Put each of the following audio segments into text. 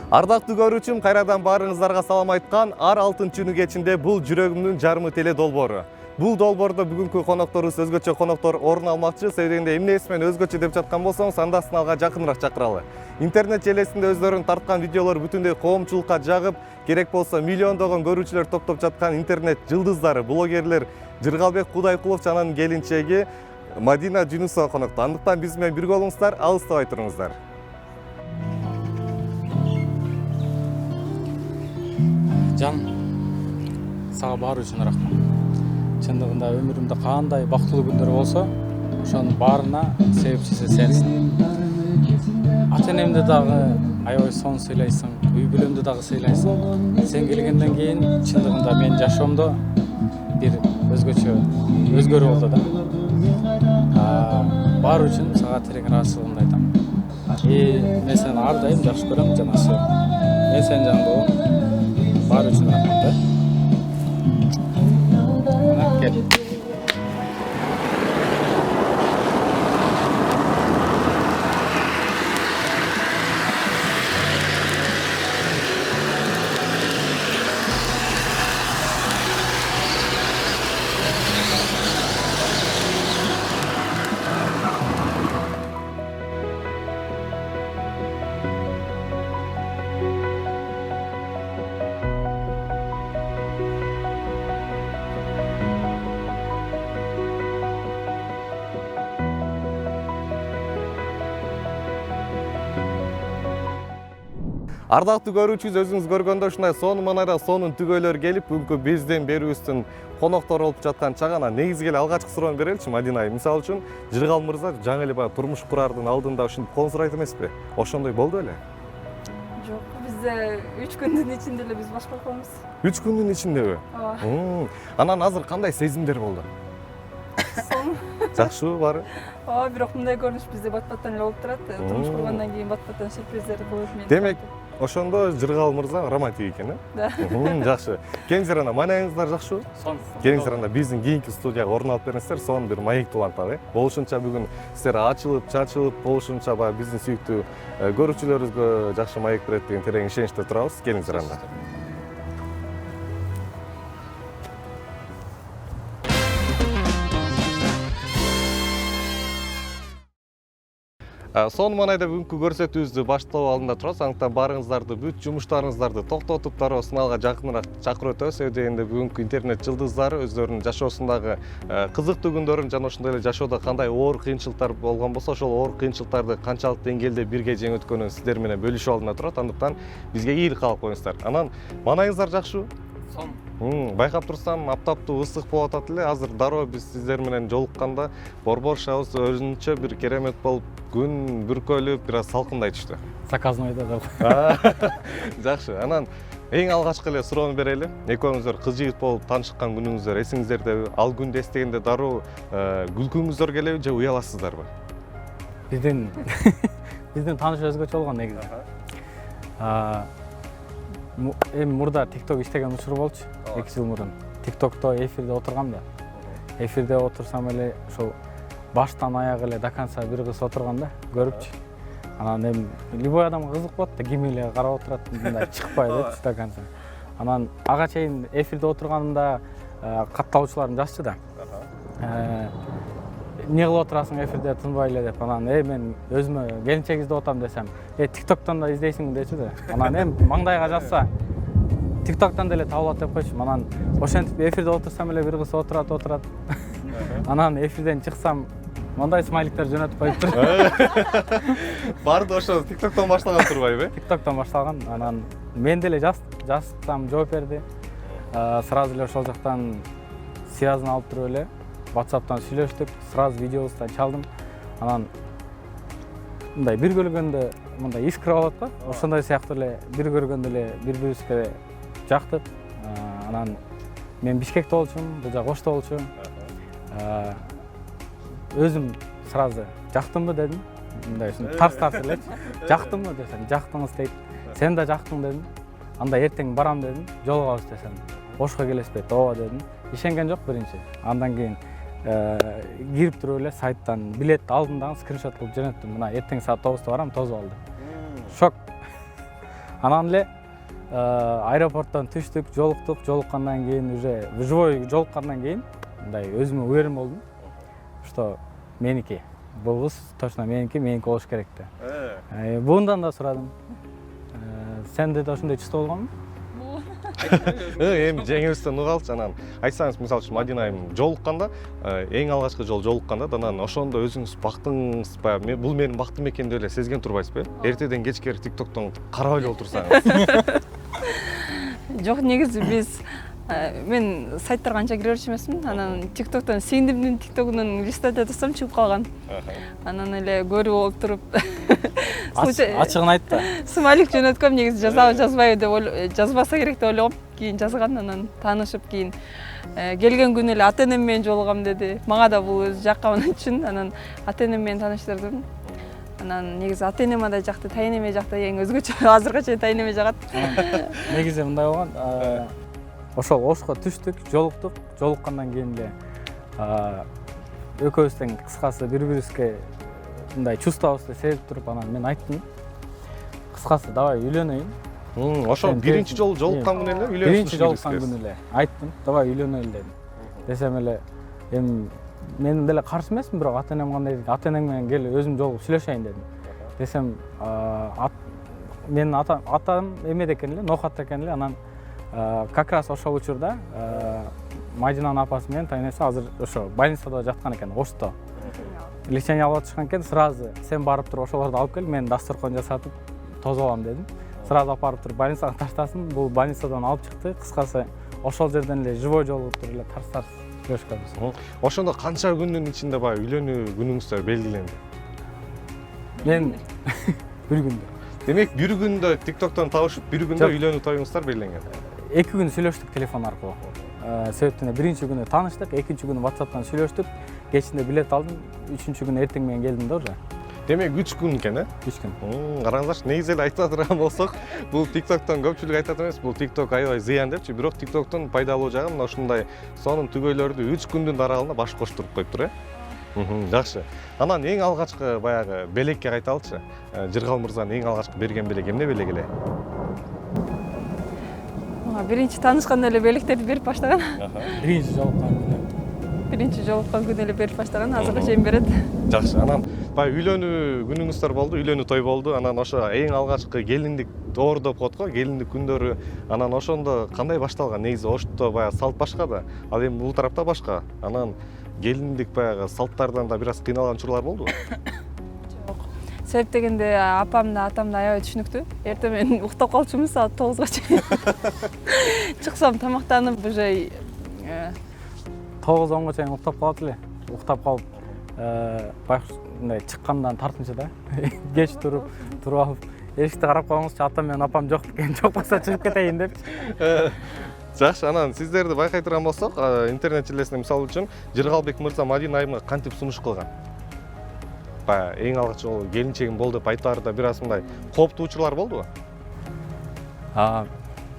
Ардактуу көрүүчүм, кайрадан баарыңыздарга салам айткан. Ар алтын түнү кечинде бул жүрөгүмдүн жарымы теле долбоору. Бул долбоордо бүгүнкү конокторубуз өзгөчө коноктор орун алмакчы. Себебинде эмнеси менен өзгөчө деп жаткан болсоңуз, анда сыналга жакыныраак чакыралы. Интернет желесинде өздөрүн тарткан видеолор бүтүндөй коомчулукка жагып, керек болсо миллиондогон көрүүчүлөр топтоп жаткан интернет жылдыздары, блогерлер Жыргалбек Кудайкулов жананын келинчеги Мадина Жунусова конокто. Андыктан биз менен бирге болуңуздар, алыстабай туруңуздар. Жан, сага баары үчүн рахмат. Чындыгында өмүрүмдө кандай бактылуу күндөр болсо, ошонун баарына себепчиси сенсиң. Ата-энемди дагы аябай сонун сыйлайсың, үй бүлөмдү дагы сыйлайсың. Сен келгенден кийин чындыгында менин жашоомдо бир өзгөрүү болду да. Баары үчүн сага терең ыраазычылыгымды айтам. Мен сени ар дайым жакшы көрөм, жана мен сенин жаныңда баары үчүн рахмат. Кел. Ардактуу көрүүчүбүз, өзүңүз көргөндөй ушундай сонун манайда сонун түгөйлөр келип, бүгүнкү биздин берүүбүздүн коноктору болуп жаткан чагана негизи эле алгачкы суроону береличи, Мадина айым. Мисалы үчүн, Жыргал мырза жаңы эле баягы турмуш курардын алдында ушинтип кол сурайт эмеспи? Ошондой болду беле? Жок, бизде 3 күндүн ичинде эле биз башка кылабыз. 3 күндүн ичиндеби? Ооба. Анан азыр кандай сезимдер болду? Сонун. Жакшыбы баары? Ооба, бирок мындай көрүнүш бизде бат-баттан эле болуп турат. Турмуш кургандан кийин бат-баттан сюрприздер болот менин. Демек, ошондо Жыргал мырза романтик экен, э? Да. Жакшы. Келиңиздер, ана манайыңыздар жакшыбы? Сонун. Келиңиздер, анда биздин кийинки студияга орун алып бериңиздер, сонун бир маек уланталы, э? Болушунча бүгүн сиздер ачылып, чачылып, болушунча баягы биздин сүйүктүү көрүүчүлөрүбүзгө жакшы маек берет деген терең ишеничте турабыз. Келиңиздер анда. Сонун манайда бүгүнкү көрсөтүүбүздү баштоо алдында турабыз. Андыктан баарыңыздарды, бүт жумуштарыңыздарды токтотуп, дароо сыналга жакыныраак чакырып өтөбүз. Себебинде бүгүнкү интернет жылдыздары өздөрүнүн жашоосундагы кызыктуу күндөрүн жана ошондой эле жашоодо кандай оор кыйынчылыктар болгон болсо, ошол оор кыйынчылыктарды канчалык деңгээлде бирге жеңип өткөнүн сиздер менен бөлүшүү алдында турат. Андыктан бизге ийгилик каалап коюңуздар. Анан манайыңыздар жакшыбы? Сонун. Байкап турсам, аптаптуу ысык болуп атат эле. Азыр дароо биз сиздер менен жолукканда борбор шабыз өзүнчө бир керемет болуп, күн бүркөлүп, бир аз салкындай түштү. Заказнойдо да. Жакшы. Анан эң алгачкы эле суроону берели. Экөөңүздөр кыз жигит болуп таанышкан күнүңүздөр эсиңиздердеби? Ал күндү эстегенде дароо күлкүңүздөр келеби же уяласыздарбы? Биздин таанышуу өзгөчө болгон негизи. Эми мурда TikTok иштеген учур болчу, 2 жыл мурун. TikTokто эфирде отургам да. Эфирде отурсам эле ошол баштан аяк эле до конца бир кыз отурган да, көрүпчү. Анан эми любой адамга кызык болот да, ким эле карап отурат, мындай чыкпай депчи до конца. Анан ага чейин эфирде отурганымда катталуучуларым жазчу да. Эмне кылып отурасың эфирде, тынбай эле деп. Анан мен өзүмө келинчек издеп атам десем, TikToктон да издейсиң дечү да. Анан эми маңдайга жазса, TikToктон деле табылат деп койчу. Анан ошентип эфирде отурсам эле бир кыз отурат. Анан эфирден чыксам, мындай смайликтер жөнөтүп коюптур. Барды ошо TikToктон башталган турбайбы? TikToктон башталган. Анан мен деле жазсам жооп берди. Сразу эле ошол жактан связын алып туруп эле WhatsApp'tan сүйлөштүк, сразу видеобузду чалдым. Анан мындай бир көргөндө мындай искра болот го. Ошондой сыяктуу эле бир көргөндө эле бири-бирибизге жактык. Анан мен Бишкекте болчумун, бул жак Ошто болчу. Өзүм сразу жактымбы дедим. Мындай тарс эле. Жактымбы десем, жактыңыз дейт. Сен да жактың дедим. Анда эртең барам дедим. Жолугабыз десем, Ошко келесиз дейт. Ооба дедим. Ишенген жок биринчи. Андан кийин кирип туруп эле сайттан билет алдым дагы скриншот кылып жөнөттүм. Мына эртең саат 9-то барам, тосуп алды. Шок. Анан эле аэропорттон түштүк, жолуктук. Жолуккандан кийин уже живой жолуккандан кийин мындай өзүмө уверен болдум, что меники. Бул кыз точно меники болуш керек деп. Буундан да сурадым. Сенде да ошондой чувство болгонбу? Эми жеңибизден угалчы, анан айтсаңыз, мисалы үчүн Мадина айым жолукканда, эң алгачкы жолу жолукканда, анан ошондо өзүңүз бактыңыз баягы, бул менин бактым экен деп эле сезген турбайсызбы? Эртеден кечке TikToктон карап эле отурсаңыз. Жок, негизи биз мен сайттарга анча кире берчү эмесмин. Анан TikToктон сиңдимдин TikTокунун листада турсам чыгып калган. Анан эле көрүп отуруп Ачыгын айт да. смайлик жөнөткөм, негизи жазбайбы деп жазбаса керек деп ойлогом. Кийин жазган, анан таанышып, кийин келген күнү эле ата-энем менен жолугам деди. Мага да бул өзү жаккан үчүн анан ата-энем менен тааныштырдым. Анан негизи ата-энеме да жакты, тайнеме жакты, эң өзгөчө азыркы чейин тайнеме жагат. Негизи мындай болгон, ошол Ошко түштүк, жолуктук. Жолуккандан кийин эле экөөбүздүн кыскасы бири-бирибизге мындай чувствобузду сезип туруп, анан мен айттым. Кыскасы, давай үйлөнөйүн. Ошо биринчи жолу жолуккан күнү эле үйлөнүп Биринчи жолуккан күнү эле айттым. Давай үйлөнөлү дедим. Десем эле, эми мен деле каршы эмесмин, бирок ата-энем кандай дейт? Ата-энең менен кел өзүм жолугуп сүйлөшөйүн дедим. Десем, менин атам эмеде экен эле, Ноохатта экен эле. Анан как раз ошол учурда Мадинанын апасы менен тайнеси азыр ошо больницада жаткан экен, Ошто. Лечение алып атышкан экен, сразу сен барып туруп ошолорду алып кел, мен дасторкон жасатып тосуп алам дедим. Сразу алып барып туруп больницага таштасын, бул больницадан алып чыкты. Кыскасы, ошол жерден эле живой жолугуп туруп эле тарс-тарс сүйлөшкөнбүз. Ошондо канча күндүн ичинде баягы үйлөнүү күнүңүздөр белгиленди? Мен бир күндө. Демек, бир күндө TikToктон табышып, бир күндө үйлөнүү тоюңуздар белгиленген. 2 күн сүйлөштүк телефон аркылуу. Себептен биринчи күнү тааныштык, экинчи күнү WhatsApp'тан сүйлөштүк. Кечинде билет алдым, үчүнчү күнү эртең менен келдим да уже. Демек 3 күн экен, 3 күн. Караңыздарчы, негизи эле айтып турган болсок, бул TikToктон көпчүлүк айтат эмес, бул TikTok аябай зыян депчи, бирок TikToктон пайдалуу жагы мына ушундай сонун түгөйлөрдү 3 күндүн аралыгында баш коштуруп коюптур, Жакшы. Анан эң алгачкы баягы белекке кайталычы. Жыргал мырзанын эң алгачкы берген белеги эмне белеги эле? Биринчи таанышканда эле белектерди берип баштаган. Биринчи жолуккан күнү. Биринчи жолуккан күнү эле берип баштаган, азыркы чейин берет. Жакшы. Анан баягы үйлөнүү күнүңүздөр болду, үйлөнүү той болду. Анан ошо эң алгачкы келиндик доор деп коет го, келиндик күндөрү. Анан ошондо кандай башталган? Негизи Ошто баягы салт башка да, ал эми бул тарапта башка. Анан келиндик баягы салттардан да бир аз кыйналган учурлар болдубу? Жок. Себеп дегенде апам да атам да аябай түшүнүктүү. Эртең мен уктап калчумун саат 9га чейин. Чыксам тамактанып уже 9-10га чейин уктап калат эле. Уктап калып, байкуш мындай чыккандан тартынчы да. Кеч туруп алып, эшикти карап коюңузчу, атам менен апам жок экен, жок болсо чыгып кетейин деп. Жакшы, анан сиздерди байкай турган болсок, интернет желесинде мисалы үчүн Жыргалбек мырза Мадина айымга кантип сунуш кылган? Баягы эң алгачкы жолу келинчегим бол деп айтаарда бир аз мындай кооптуу учурлар болдубу?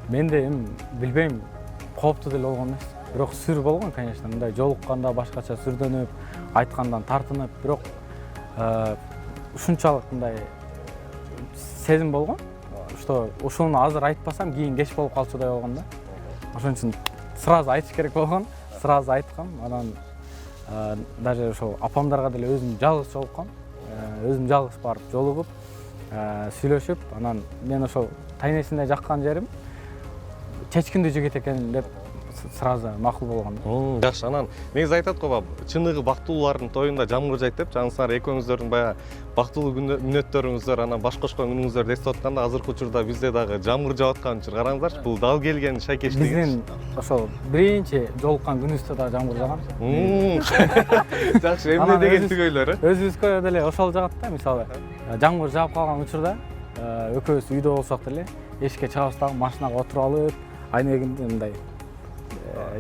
Менде эми билбейм, кооптуу деле болгон эмес. Бирок сүр болгон, конечно, мындай жолукканда башкача сүрдөнүп, айткандан тартынып, бирок ушунчалык мындай сезим болгон, что ушуну азыр айтпасам кийин кеч болуп калчудай болгон да. Ошон үчүн сразу айтыш керек болгон, сразу айткам. Анан даже ошол апамдарга деле өзүм жалгыз жолуккам. Өзүм жалгыз барып жолугуп, сүйлөшүп, анан мен ошол тайнесинде жаккан жерим чечкиндүү жигит экен деп сразу макул болгон. Жакшы, анан негизи айтат го, чыныгы бактылуулардын тоюнда жамгыр жайт деп, жаңысыңар экөөңүздөрдүн баягы бактылуу мүнөттөрүңүздөр, анан баш кошкон күнүңүздөрдү эстеп атканда азыркы учурда бизде дагы жамгыр жаап аткан учур. Караңыздарчы, бул дал келген шайкештик. Биздин ошол биринчи жолуккан күнүбүздө да жамгыр жаган. Жакшы, эмне деген түгөйлөр? Өзүбүзгө деле ошол жагат да, мисалы, жамгыр жаап калган учурда экөөбүз үйдө болсок деле эшикке чыгабыз дагы машинага отуруп алып, айнегинде мындай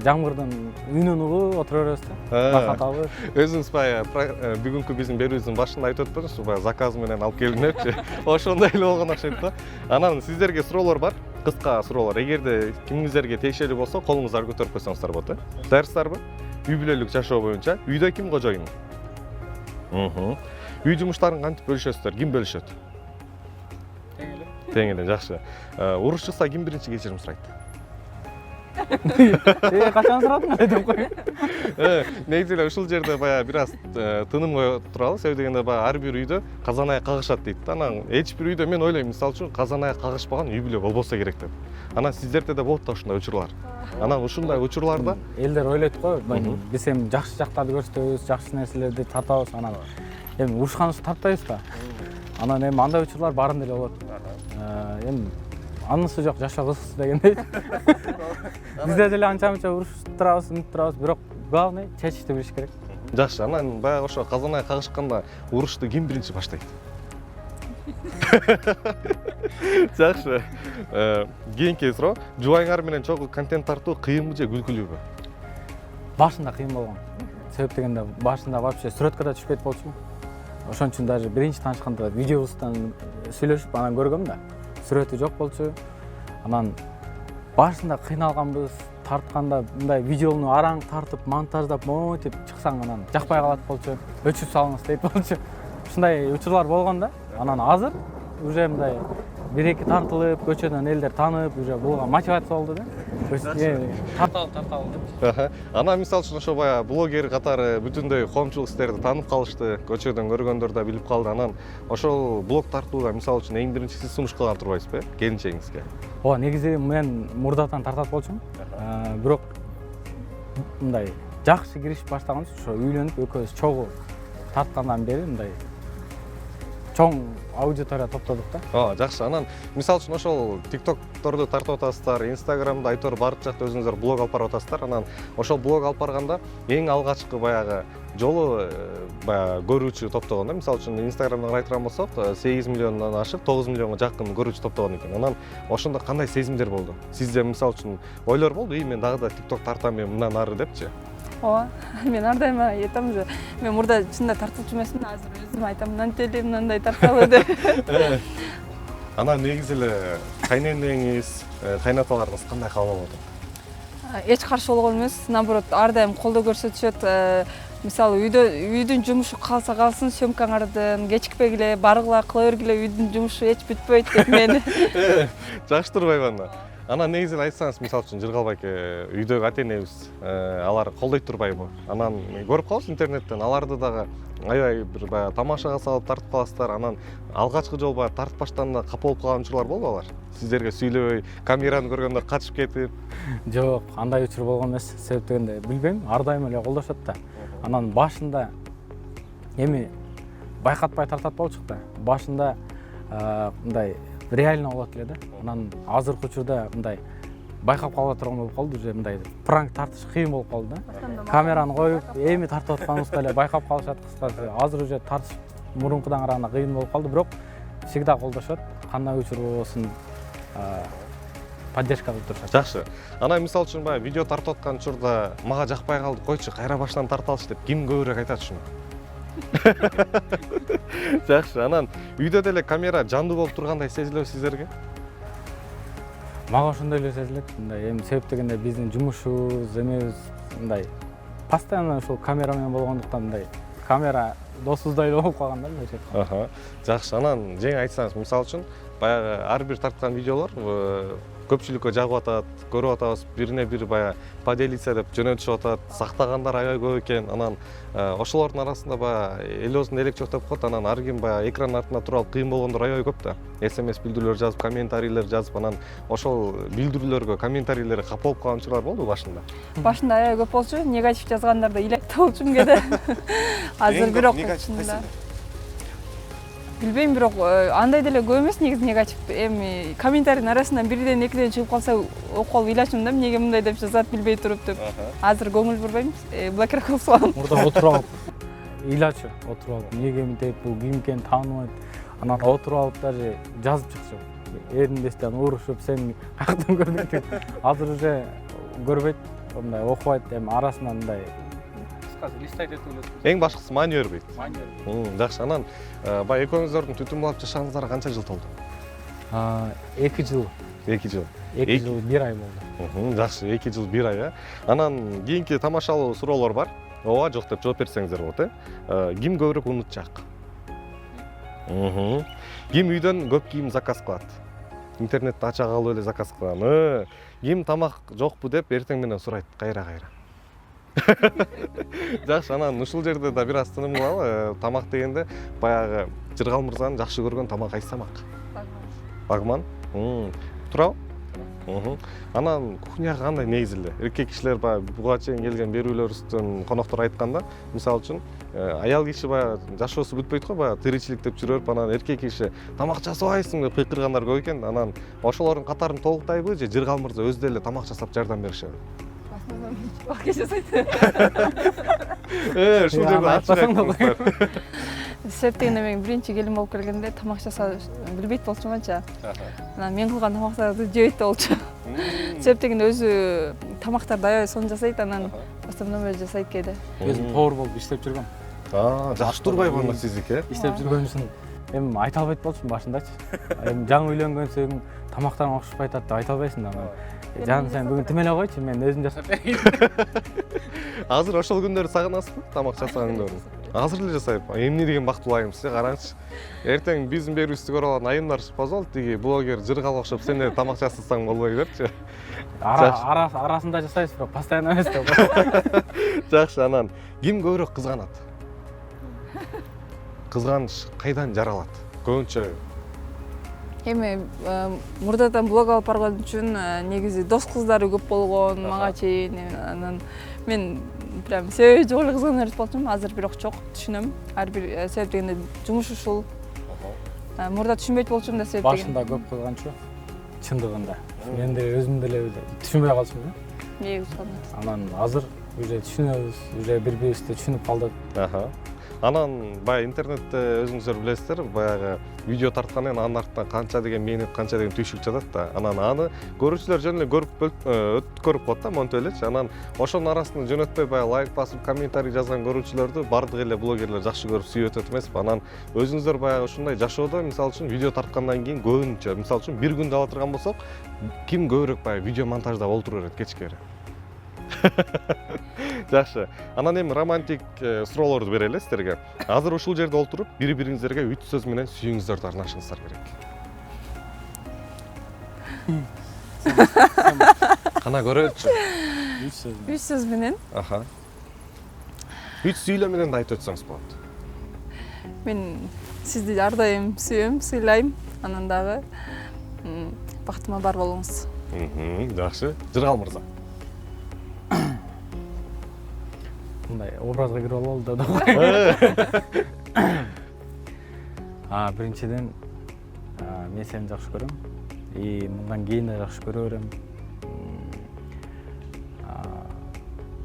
жамгырдын үнүн угуп отура беребиз да. Рахат алып. Өзүңүз баягы бүгүнкү биздин берүүбүздүн башында айтып өтпөдүңүзбү, баягы заказ менен алып келдим депчи. Ошондой эле болгон окшойт да. Анан сиздерге суроолор бар, кыска суроолор. Эгерде кимиңиздерге тиешелүү болсо, колуңуздарды көтөрүп койсоңуздар болот, Даярсыздарбы? Үй бүлөлүк жашоо боюнча үйдө ким кожоюн? Үй жумуштарын кантип бөлүшөсүздөр? Ким бөлүшөт? Тең эле, жакшы. Уруш чыкса ким биринчи кечирим сурайт? Качан сурадың деп кой. Негизи эле ушул жерде баягы бир аз тыным кое туралы, себеби дегенде баягы ар бир үйдө казан аяк кагышат дейт да. Анан эч бир үйдө мен ойлойм, мисалы үчүн казан аяк кагышпаган үй бүлө болбосо керек деп. Анан сиздерде да болот да ушундай учурлар. Анан ушундай учурларда Элдер ойлойт го, биз эми жакшы жактарды көрсөтөбүз, жакшы нерселерди тартабыз, анан эми урушканыбызды тартпайбыз да. Анан эми андай учурлар баарын деле болот. Эми анысы жок, жашоо кызыксыз дегендей. Бизде деле анча-мынча урушуп турабыз, үнүп турабыз, бирок главный чечишти билиш керек. жакшы. Анан баягы ошо казан аяк кагышканда урушту ким биринчи баштайт? Жакшы. Кийинки суроо. Жубайыңар менен чогуу контент тартуу кыйынбы же күлкүлүүбү? Башында кыйын болгон. Себеп дегенде башында вообще сүрөткө да түшпөйт болчумун. Ошон үчүн даже биринчи таанышканда видеобуздан сүйлөшүп анан көргөм да. Сүрөтү жок болчу. Анан башында кыйналганбыз, тартканда мындай видеону араң тартып, монтаждап, монтип чыксаң анан жакпай калат болчу. Өчүп салыңыз дейт болчу. Ушундай учурлар болгон да. Анан азыр уже мындай бир-эки тартылып, көчөдөн элдер таанып, уже буга мотивация болду да. Тартабыл деп. Анан мисалы үчүн ошо баягы блогер катары бүтүндөй коомчулук сиздерди таанып калышты, көчөдөн көргөндөр да билип калды. Анан ошол блог тартууга мисалы үчүн эң биринчи сиз сунуш кылган турбайсызбы, келинчегиңизге? Ооба, негизи мен мурдатан тартат болчумун. Бирок мындай жакшы киришип баштаганбыз, ошо үйлөнүп экөөбүз чогуу тарткандан бери мындай чоң аудитория топтодук да. Жакшы. Анан мисалы үчүн ошол TikTok'торду тартып атасыздар, Instagram'да айтор баардык жакта өзүңүздөр блог алып барып атасыздар. Анан ошол блог алып барганда эң алгачкы баягы жолу баягы көрүүчү топтогон да. Мисалы үчүн Instagram'дан карай турган болсок, 8 миллиондон ашык, 9 миллионго жакын көрүүчү топтогон экен. Анан ошондо кандай сезимдер болду? Сизде мисалы үчүн ойлор болду, мен дагы да TikTok тартам, мен мындан ары депчи? Ооба, мен ар дайым айтам же, мен мурда чынында тартылчу эмесмин, азыр өзүм айтам, мынтип эле мындай тарталы деп. Анан негизи эле кайненеңиз, кайнаталарыңыз кандай кабыл алды? Эч каршы болгон эмес, наоборот, ар дайым колдоо көрсөтүшөт. Мисалы үйдүн жумушу калса калсын, съемкаңардын кечикпегиле, баргыла, кыла бергиле, үйдүн жумушу эч бүтпөйт деп мени. Жакшы турбайбы анда? Анан негизи айтсаңыз, мисалы үчүн Жыргалбайке үйдөгү ата-энебиз, алар колдойт турбайбы? Анан көрүп калабыз интернеттен, аларды дагы аябай бир баягы тамашага салып тартып каласыздар. Анан алгачкы жолу баягы тартып баштаганда капа болуп калган учурлар болду алар? Сиздерге сүйлөбөй, камераны көргөндө качып кетип? Жок, андай учур болгон эмес. Себеп дегенде билбейм, ар дайым эле колдошот да. Анан башында эми байкатпай тартат болчук да. Башында мындай реально болот эле да. Анан азыркы учурда мындай байкап кала турган болуп калды, уже мындай пранк тартыш кыйын болуп калды да. Камераны коюп, эми тартып атканыбызда эле байкап калышат кыскасы. Азыр уже тартыш мурункудан караганда кыйын болуп калды, бирок всегда колдошот. Кандай учур болбосун поддержка кылып турушат. Жакшы. Анан мисалы үчүн баягы видео тартып аткан учурда мага жакпай калды, койчу, кайра баштан тарталычы деп ким көбүрөөк айтат ушуну? Жакшы. Анан үйдө деле камера жандуу болуп тургандай сезилеби сиздерге? Мага ошондой эле сезилет. Мындай эми себеп дегенде биздин жумушубуз, эмебиз мындай постоянно ушул камера менен болгондуктан мындай камера досубуздай эле болуп калган да мындай. Жакшы. Анан жеңе айтсаңыз, мисалы үчүн баягы ар бир тарткан видеолор көпчүлүккө жагып атат, көрүп атабыз, бирине бири баягы поделиться деп жөнөтүшүп атат, сактагандар аябай көп экен. Анан ошолордун арасында баягы элөөсүн элек жок деп коет. Анан ар ким баягы экран артында туруп алып кыйын болгондор аябай көп да. SMS билдирүүлөр жазып, комментарийлер жазып, анан ошол билдирүүлөргө, комментарийлерге капа болуп калган учурлар болду башында? Башында аябай көп болчу, негатив жазгандарда илек болчу кээде. Азыр бирок билбейм, бирок андай деле көп эмес негизи негатив. Эми комментарийдин арасынан бирден экиден чыгып калса окуп алып ыйлачым да, эмнеге мындай деп жазат билбей туруп деп. Азыр көңүл бурбайм, блокировка кылып алам. Мурда отуруп алып ыйлачу, отуруп алып эмнеге мынтип, бул ким экенин тааныбайт. Анан отуруп алып даже жазып чыкчу. Эриндестен урушуп, сен каяктан көрдүң деп. Азыр уже көрбөйт, мындай окубайт, эми арасынан мындай листайт этип эле. Эң башкысы маани бербейт. Маани бербейт. Жакшы. Анан баягы экөөңүздөрдүн түтүн булап жашаганыңыздарга канча жыл толду? 2 жыл. 2 жыл. 2 жыл 1 ай болду. Жакшы, 2 жыл 1 ай. Анан кийинки тамашалуу суроолор бар. Ооба, жок деп жооп берсеңиздер болот, Ким көбүрөөк унутчак? Ким үйдөн көп кийим заказ кылат? интернетти ача калып эле заказ кылган. Ким тамак жокпу деп эртең менен сурайт кайра. Жакшы, анан ушул жерде да бир аз тыным кылалы. Тамак дегенде баягы Жыргал мырзанын жакшы көргөн тамак кайсы тамак? Багман. Турабы? Анан кухняга кандай негизи эле? Эркек кишилер баягы буга чейин келген берүүлөрүбүздөн коноктор айтканда, мисалы үчүн аял киши баягы жашоосу бүтпөйт го, баягы тиричилик деп жүрөп, анан эркек киши тамак жасабайсың деп кыйкыргандар көп экен. Анан ошолордун катарын толуктайбы же Жыргал мырза өзү деле тамак жасап жардам беришеби? Бака жасайт. Ушул жерде ачык айттыңыздар. Себеп дегенде мен биринчи келин болуп келгенде тамак жасап билбейт болчумун анча. Анан мен кылган тамактарды жебейт болчу. Себеп дегенде өзү тамактарды аябай сонун жасайт, анан основной эле жасайт кээде. Өзүм повар болуп иштеп жүргөм. Жакшы турбайбы анда сиздики? Иштеп жүргөн үчүн эми айта албайт болчумун башындачы. Эми жаңы үйлөнгөн соң тамактарың окшошпай атат деп айта албайсың да. Жаным, сен бүгүн тим эле койчу, мен өзүм жасап берейин. Азыр ошол күндөрдү сагынасызбы? Тамак жасаган күндөрдү. Азыр эле жасайбы? Эмне деген бактылуу айымсыз, караңызчы. Эртең биздин берүүбүздү көрүп алган айымдар чыкпаса болот, тиги блогер Жыргал окшоп сен эле тамак жасасаң болбой берчи. Арасында жасайбыз, бирок постоянно эмес деп. Жакшы, анан ким көбүрөөк кызганат? Кызганыч кайдан жаралат? Көбүнчө Эми мурдадан блог алып барган үчүн негизи дос кыздары көп болгон мага чейин. Анан мен прям себеби жок эле кызгана берет болчумун. Азыр бирок жок, түшүнөм. Ар бир себеп дегенде жумуш ушул. Мурда түшүнбөйт болчумун да себеп деген. Башында көп кызганчу. Чындыгында. Мен де өзүм деле түшүнбөй калчумун да. Эмнеге кызганат? Анан азыр уже түшүнөбүз, уже бири-бирибизди түшүнүп калдык. Анан баягы интернетте өзүңүздөр билесиздер, баягы видео тарткандан анын артынан канча деген мээнет, канча деген түйшүк жатат да. Анан аны көрүүчүлөр жөн эле көрүп коет да, монтип элечи. Анан ошонун арасында жөнөтпөй баягы лайк басып, комментарий жазган көрүүчүлөрдү бардык эле блогерлер жакшы көрүп сүйүп өтөт эмеспи? Анан өзүңүздөр баягы ушундай жашоодо, мисалы үчүн видео тарткандан кийин көбүнчө, мисалы үчүн бир күндө ала турган болсок, ким көбүрөөк баягы видео монтаждап олтура берет кечкери? Жакшы. Анан эми романтик суроолорду берели сиздерге. Азыр ушул жерде олтуруп, бири-бириңизерге 3 сөз менен сүйүүңүздөрдү арнашыңыздар керек. Кана көрөлүчү. 3 сөз менен. 3 сүйлөө менен да айтып өтсөңүз болот. Мен сизди ар дайым сүйөм, сыйлайм. Анан дагы бактыма бар болуңуз. Жакшы. Жыргал мырза. Мындай образга кирип алалы да. Биринчиден мен сени жакшы көрөм. И мындан кийин да жакшы көрө берем.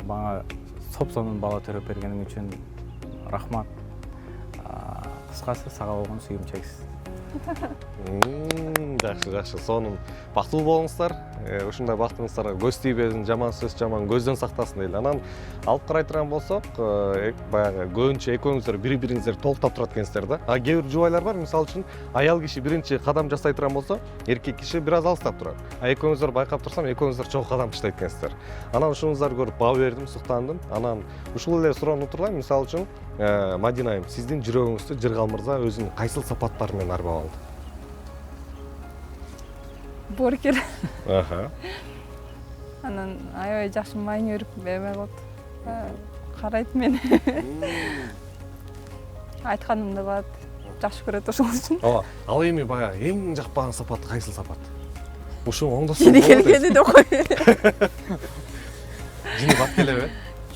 Мага сопсонун бала төрөп бергениң үчүн рахмат. Кыскасы сага болгон сүйүүм чексиз. Жакшы. Сонун бактылуу болуңуздар. Ушундай бактыңыздарга көз тийбесин, жаман сөз жаман көздөн сактасын дейли. Анан алып карай турган болсок, баягы көбүнчө экөөңүздөр бири-бириңиздерди толуктап турат экенсиздер да. Кээ бир жубайлар бар, мисалы үчүн аял киши биринчи кадам жасай турган болсо, эркек киши бир аз алыстап турат. Экөөңүздөр байкап турсам, экөөңүздөр чоң кадам таштайт экенсиздер. Анан ушуңуздарды көрүп баа бердим, суктандым. Анан ушул эле суроону утурлайм. Мисалы үчүн, Мадина айым, сиздин жүрөгүңүздү Жыргал мырза өзүнүн кайсыл сапаттары менен арбап алды? Боркер. Анан аябай жакшы майын өрүп эме кылат. Карайт мени. Айтканымды кылат. Жакшы көрөт ошол үчүн. Ал эми баягы эң жакпаган сапаты кайсыл сапат? Ушуну оңдосоң болот. Жини келгени деп кой. Жини бат келеби?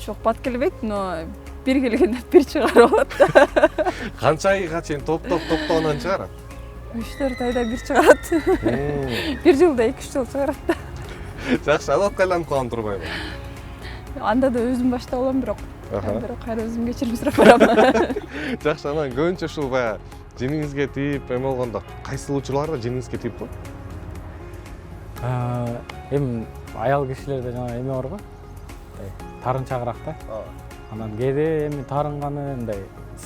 Жок, бат келбейт, но бир келгенде бир чыгарып алат. Канча айга чейин топтогонон чыгарат? 3-4 айда бир чыгарат. Бир жылда 2-3 жыл чыгарат. Жакшы, алат айланып калган турбайбы? Анда да өзүм баштап алам, бирок кайра өзүм кечирим сурап барам. Жакшы, анан көбүнчө ушул баягы жиниңизге тийип эме болгондо кайсыл учурларда жиниңизге тийип го? Эми аял кишилерде жана эме бар го. Тарын чагыраак да. Анан кээде эми тарынганы мындай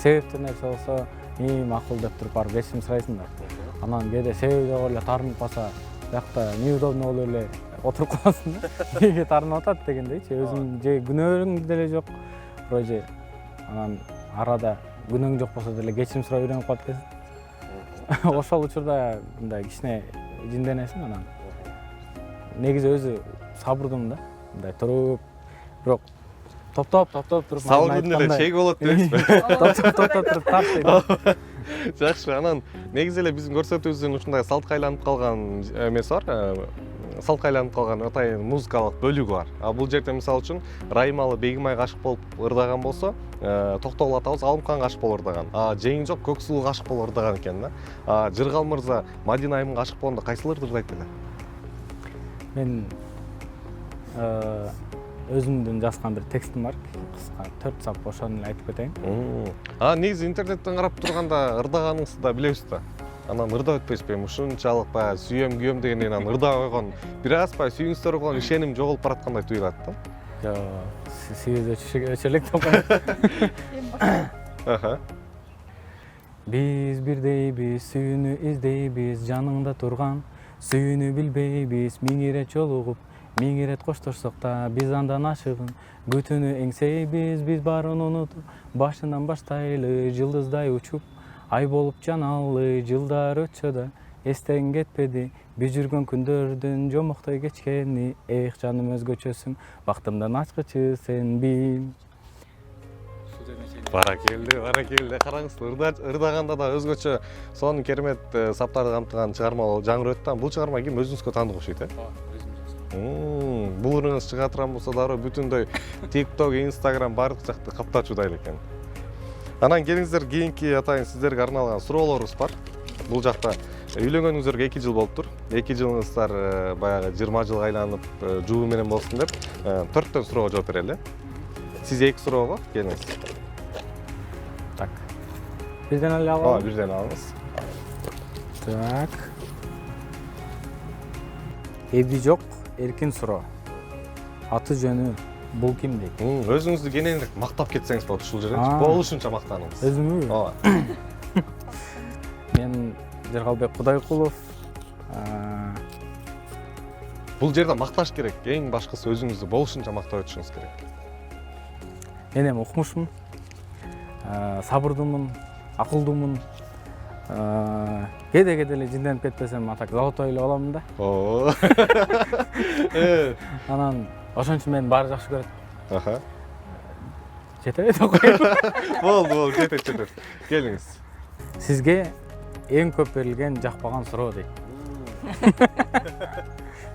себептүү нерсе болсо, макул деп туруп барып кечирим сурайсың да. Анан кээде себеби жок эле тарынып калса, биякта неудобно болуп эле отуруп каласың да. Эмнеге тарынып атат дегендейчи, өзүң же күнөөң деле жок, вроде анан арада күнөөң жок болсо деле кечирим сурап үйрөнүп калат экенсиң. Ошол учурда мындай кичине жинденесиң анан. Негизи өзү сабырдым да. Мындай туруп, бирок топтоп туруп Сабыр күндө эле чек болот дейсизби? топтоп туруп тартты. Жакшы, анан негизи эле биздин көрсөтүүбүздүн ушундай салтка айланып калган эмеси бар. Салтка айланып калган атайын музыкалык бөлүгү бар. Бул жерде мисалы үчүн Райымалы Бегимай гашык болуп ырдаган болсо, Токтогул атабыз Алымкан гашык болуп ырдаган. Жеңи жок Көксулуу гашык болуп ырдаган экен да. Жыргал мырза Мадина айым гашык болгондо кайсыларды ырдайт эле? Мен өзүмдүн жазган бир текстим бар, кыска 4 сап, ошону эле айтып кетейин. Негизи интернеттен карап турганда ырдаганыңызды да билебиз да. Анан ырдап өтпөйсүзбү? Ушунчалык баягы сүйөм, күйөм дегенден анан ырдап койгон, бир аз баягы сүйүңүздөр болгон ишеним жоголуп бараткандай туюлат да. Сиз өчөлүк деп коет. Биз бирдейбиз, сүйүүнү издейбиз, жаныңда турган, сүйүүнү билбейбиз, миң ирет жолугуп, миң ирет коштошсок да, биз андан ашыгын, күтүүнү эңсейбиз, биз баарын унутуп, башынан баштайлы, жылдыздай учуп, ай болуп жаналы, жылдар өтсө да, эстен кетпеди, биз жүргөн күндөрдүн жомоктой кечкени, эх жаным өзгөчөсүң, бактымдын ачкычы сен бил. Баракелде. Караңыз, ырдаганда да өзгөчө сонун керемет саптарды камтыган чыгарма жаңырып өттү. Бул чыгарма ким өзүңүзгө тандык окшойт, Бул ырыңыз чыга турган болсо дароо бүтүндөй TikTok, Instagram баардык жакты каптачудай экен. Анан келиңиздер, кийинки атайын сиздерге арналган суроолорубуз бар. Бул жакта үйлөнгөнүңүзгө 2 жыл болуптур. 2 жылыңыздар баягы 20 жылга айланып, жубу менен болсун деп 4төн суроого жооп берели. Сиз 2 суроого келиңиз. Так. Бирден эле алабыз. Бирден алыңыз. Так. Эби жок, эркин суроо. Аты жөнү бул ким дейт? Өзүңүздү кененирээк мактап кетсеңиз болот ушул жерде. Болушунча мактаныңыз. Өзүмбү? Мен Жыргалбек Кудайкулов. Бул жерде макташ керек. Эң башкысы өзүңүздү болушунча мактап өтүшүңүз керек. Мен эми укмушмун. Сабырдымын, акылдуумун. Кээде эле жинденип кетпесем, атак золотой эле боломун да. Анан ошон үчүн мени баары жакшы көрөт. Жетеби деп коеюн. Болду, жетет. Келиңиз. Сизге эң көп берилген жакпаган суроо дейт.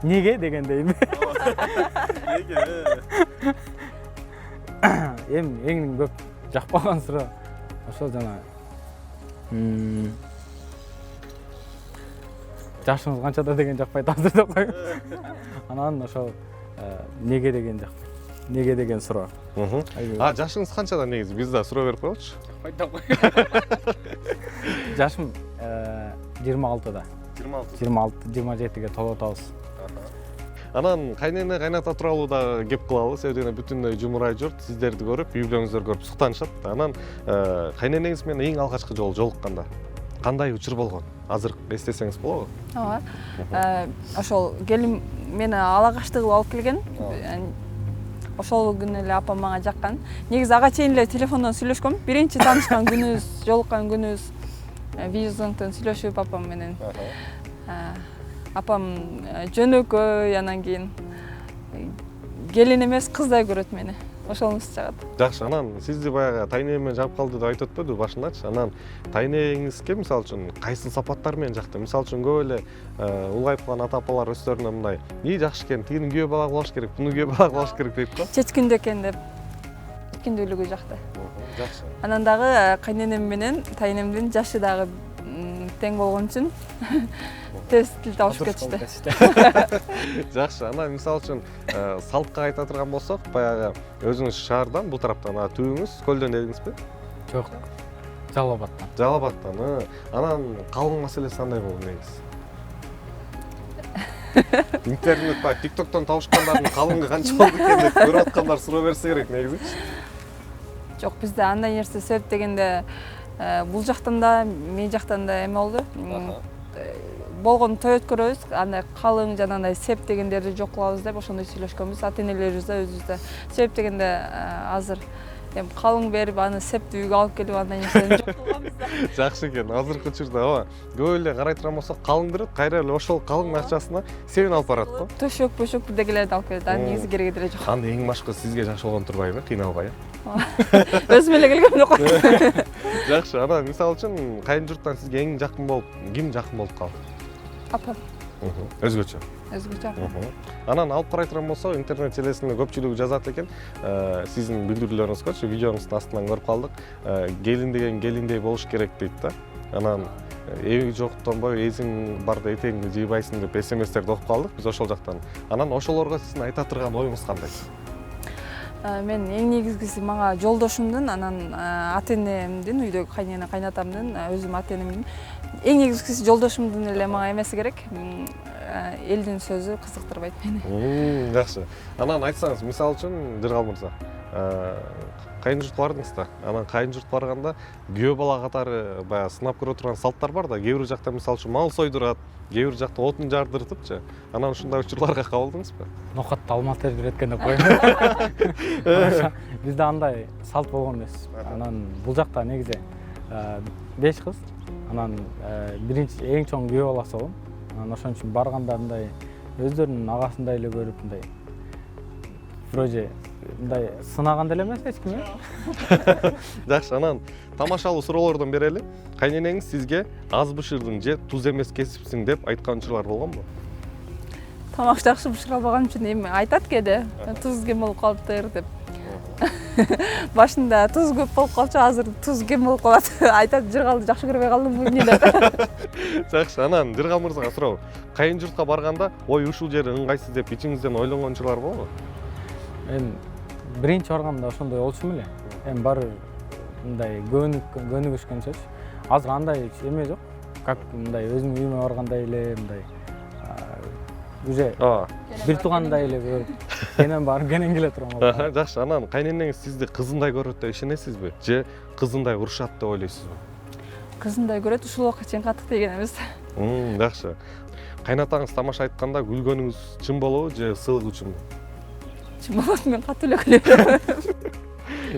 Неге дегендейм. Неге? Эң көп жакпаган суроо ошол жана жашыңыз канчада деген жакпайт азыр деп коеюн. Анан ошол неге деген жак. Неге деген суроо. Жашыңыз канчада негизи? Биз да суроо берип коелучу. Жакпайт деп коеюн. Жашым 26да. 27-ге толуп атабыз. Анан кайнене кайната тууралуу да кеп кылалы, себеби бүтүндөй жумурай журт сиздерди көрүп, үй бүлөңүздөрдү көрүп суктанышат. Анан кайненеңиз менен эң алгачкы жолу жолукканда кандай учур болгон? Азыр эстесеңиз болобу? Ооба. Ошол келин мени алакачты кылып алып келген. Ошол күнү эле апам мага жаккан. Негизи ага чейин эле телефондон сүйлөшкөм. Биринчи таанышкан күнүбүз, жолуккан күнүбүз видеозвонктон сүйлөшүп апам менен. Апам жөнөкөй, анан кийин келин эмес кыздай көрөт мени. Ошонусу жагат. Жакшы, анан сизди баягы тайнең менен жагып калды деп айтып өтпөдү башындачы. Анан тайнеңизге мисалы үчүн кайсы сапаттар менен жакты? Мисалы үчүн көп эле улгайып калган ата-апалар өздөрүнө мындай: "И жакшы экен, тигини күйөө бала кылыш керек, буну күйөө бала кылыш керек" дейт го. Чечкиндүү экен деп. Чечкиндүүлүгү жакты. Жакшы. Анан дагы кайненем менен тайнемдин жашы дагы тең болгон үчүн тез тил табышып кетишти. Жакшы, анан мисалы үчүн салтка кайта турган болсок, баягы өзүңүз шаардан, бул тараптан түбүңүз көлдөн дедиңизби? Жок. Жалал-Абадтан. Жалал-Абадтан. Анан калың маселеси кандай болду негизи? Интернет ба, TikToктон табышкандардын калыңы канча болду экен деп көрүп аткандар суроо берсе керек негизи. Жок, бизде андай нерсе себеп дегенде бул жактан да, мен жактан да эме болду. Болгон той өткөрөбүз, андай калың жанагындай сеп дегендерди жок кылабыз деп ошондой сүйлөшкөнбүз. Ата-энелерибиз да өзүбүз да. Себеп дегенде азыр эми калың берип аны септи үйгө алып келип андай нерсени жок кылганбыз да. Жакшы экен. Азыркы учурда ооба көп эле карай турган болсок калың берет, кайра эле ошол калыңдын акчасына себен алып барат го. Төшөк бөшөк бирдекелерди алып келет. Анын негизи кереги деле жок. Анда эң башкы сизге жакшы болгон турбайбы? Кыйналбай. Өзүм эле келгем жок. Жакшы. Анан мисалы үчүн кайын журттан сизге эң жакын болуп, ким жакын болуп калды? Апам. Өзгөчө. Өзгөчө. Анан алып карай турган болсо, интернет желесинде көпчүлүгү жазат экен. Сиздин билдирүүлөрүңүзгөчү видеоңуздун астынан көрүп калдык. Келин деген келиндей болуш керек дейт да. Анан эви жоктонбой, эзиң барда этеңди жыйбайсың деп SMS-терди окуп калдык биз ошол жактан. Анан ошолорго сиздин айта турган оюңуз кандай? Мен эң негизгиси мага жолдошумдун, анан ата-энемдин, үйдөгү кайнена, кайнатамдын, өзүм ата-энемдин эң негизгиси жолдошумдун эле мага эмеси керек. Элдин сөзү кызыктырбайт мени. Жакшы. Анан айтсаңыз, мисалы үчүн Жыргал мырза, кайын журт бардыңыз да. Анан кайын журт барганда күйөө бала катары баягы сынап көрө турган салттар бар да. Кээ бир жакта мисалы үчүн мал сойдурат, кээ бир жакта отун жардыртыпчы. Анан ушундай учурларга кабылдыңызбы? Нокатты алма терип эткен деп коеюн. Бизде андай салт болгон эмес. Анан бул жакта негизи 5 кыз. Анан биринчи эң чоң күйөө баласы болом. Анан ошон үчүн барганда мындай өздөрүнүн агасындай эле көрүп мындай вроде мындай сынаган деле эмес эч ким. Жакшы, анан тамашалуу суроолордон берели. Кайненеңиз сизге аз бышырдың же туз эмес кесипсиң деп айткан учурлар болгонбу? Тамак жакшы бышыра албаган үчүн эми айтат кээде туз кем болуп калыптыр деп. Башында туз көп болуп калчу, азыр туз кем болуп калат. Айтат, Жыргалды жакшы көрбөй калдымбы эмне деп. Жакшы, анан Жыргал мырзага суроо. Кайын журтка барганда, ой ушул жери ыңгайсыз деп ичиңизден ойлонгон учурлар болобу? Мен биринчи барганда ошондой болчумун эле. Эми баары мындай көнүгүшкөнчөчү. Азыр андай эме жок. Как мындай өзүмдүн үйүмө баргандай эле мындай уже бир туугандай эле көрүп, кенен барып кенен келе турган. Жакшы, анан кайненеңиз сизди кызындай көрөт деп ишенесизби? Же кызындай урушат деп ойлойсузбу? Кызындай көрөт, ушул убакка чейин катык деген эмес. Жакшы. Кайнатаңыз тамаша айтканда күлгөнүңүз чын болобу же сыйлык үчүнбү? Чын болот, мен катуу эле күлөм.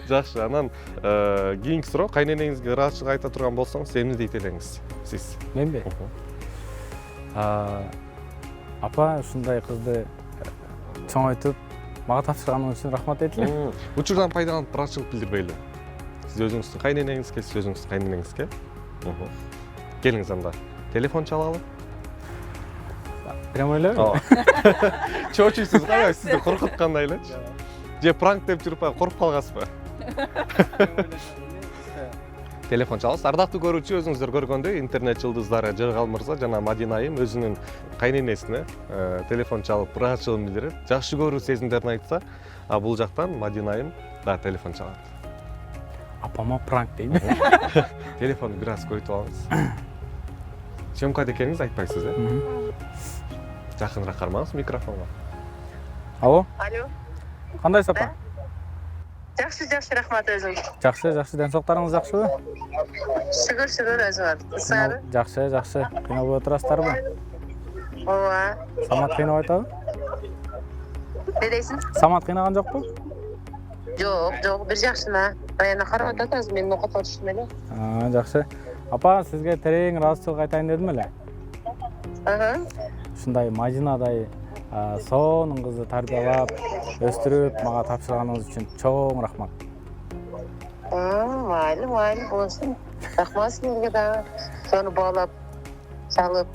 Жакшы, анан кийинки суроо, кайненеңизге ыраазычылык айта турган болсоңуз, эмне дейт элеңиз сиз? Менби? Апа, ушундай кызды чоңойтуп, мага тапшырганың үчүн рахмат айтылы. Учурдан пайдаланып ыраазычылык билдирбейли? Сиз өзүңүздүн кайненеңизге, сиз өзүңүздүн кайненеңизге. Келиңиз анда. Телефон чалалы. Прямо эле? Чочуйсуз, кайра сизди коркуткандай элечи. Же пранк деп жүрүп коркуп калгансызбы? Телефон чаласыз. Ардактуу көрүүчү, өзүңүздөр көргөндөй интернет жылдыздары Жыргал мырза жана Мадина айым өзүнүн кайненесине телефон чалып ыраазычылыгын билдирет. Жакшы көрүү сезимдерин айтса, бул жактан Мадина айым да телефон чалат. Апама пранк дейби. Телефонду бир аз көйтүп алыңыз. Съемкада экениңизди айтпайсыз, Жакыныраак кармаңыз микрофонго. Алло? Алло. Кандайсыз апа? Жакшы, рахмат өзүң. Жакшы, ден соолуктарыңыз жакшыбы? Шүгүр, өзүңөр. Сары? Жакшы. Кыйналбай отурасыздарбы? Ооба. Самат кыйнап атабы? Не дейсиң? Самат кыйнаган жокпу? Жок, бир жакшына. Баяна карап атат, азыр мен окуп отуштум эле. Жакшы. Апа, сизге терең ыраазычылык айтайын дедим эле. Ушундай Мадинадай сонун кызды тарбиялап, өстүрүп, мага тапшырганыңыз үчүн чоң рахмат. Майли болсун. Рахмат сизге да. Сону баалап, чалып.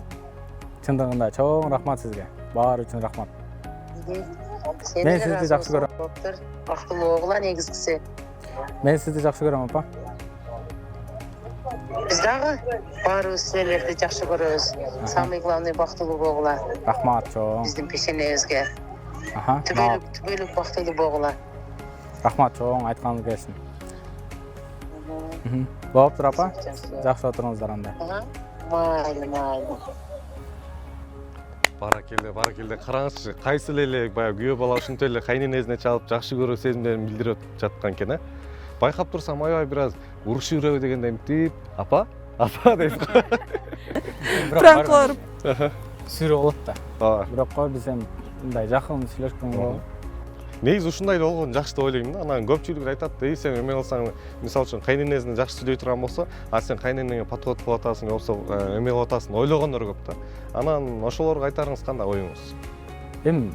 Чындыгында чоң рахмат сизге. Баары үчүн рахмат. Мен сизди жакшы көрөм. Бактылуу огула негизгиси. Мен сизди жакшы көрөм, апа. Биз дагы баарыбыз силерди жакшы көрөбүз. Самый главный бактылуу болгула. Рахмат чоң. Биздин пешенебизге. Түбөлүк бактылуу болгула. Рахмат чоң, айтканыңыз келсин. Болуптур апа. Жакшы отуруңуздар анда. Майли. Баракелде. Караңызчы, кайсыл эле баягы күйөө бала ушинтип эле кайненесине чалып жакшы көрүү сезимдерин билдирип жаткан экен, Байкап турсам, аябай бир аз урушуу жүрөбү дегенде мынтип, апа дейт. Пранк кылып. Сүрүү болот да. Ооба. Бирок биз эми мындай жакын сүйлөшкөн болуп. негизи ушундай болгон жакшы деп ойлойм да. Анан көпчүлүк айтат, "Эй, сен эме кылсаң, мисалы үчүн кайненесине жакшы сүйлөй турган болсо, а сен кайненеңе подход кылып атасың, болсо эме кылып атасың" ойлогондор көп да. Анан ошолорго айтарыңыз кандай оюңуз? Эми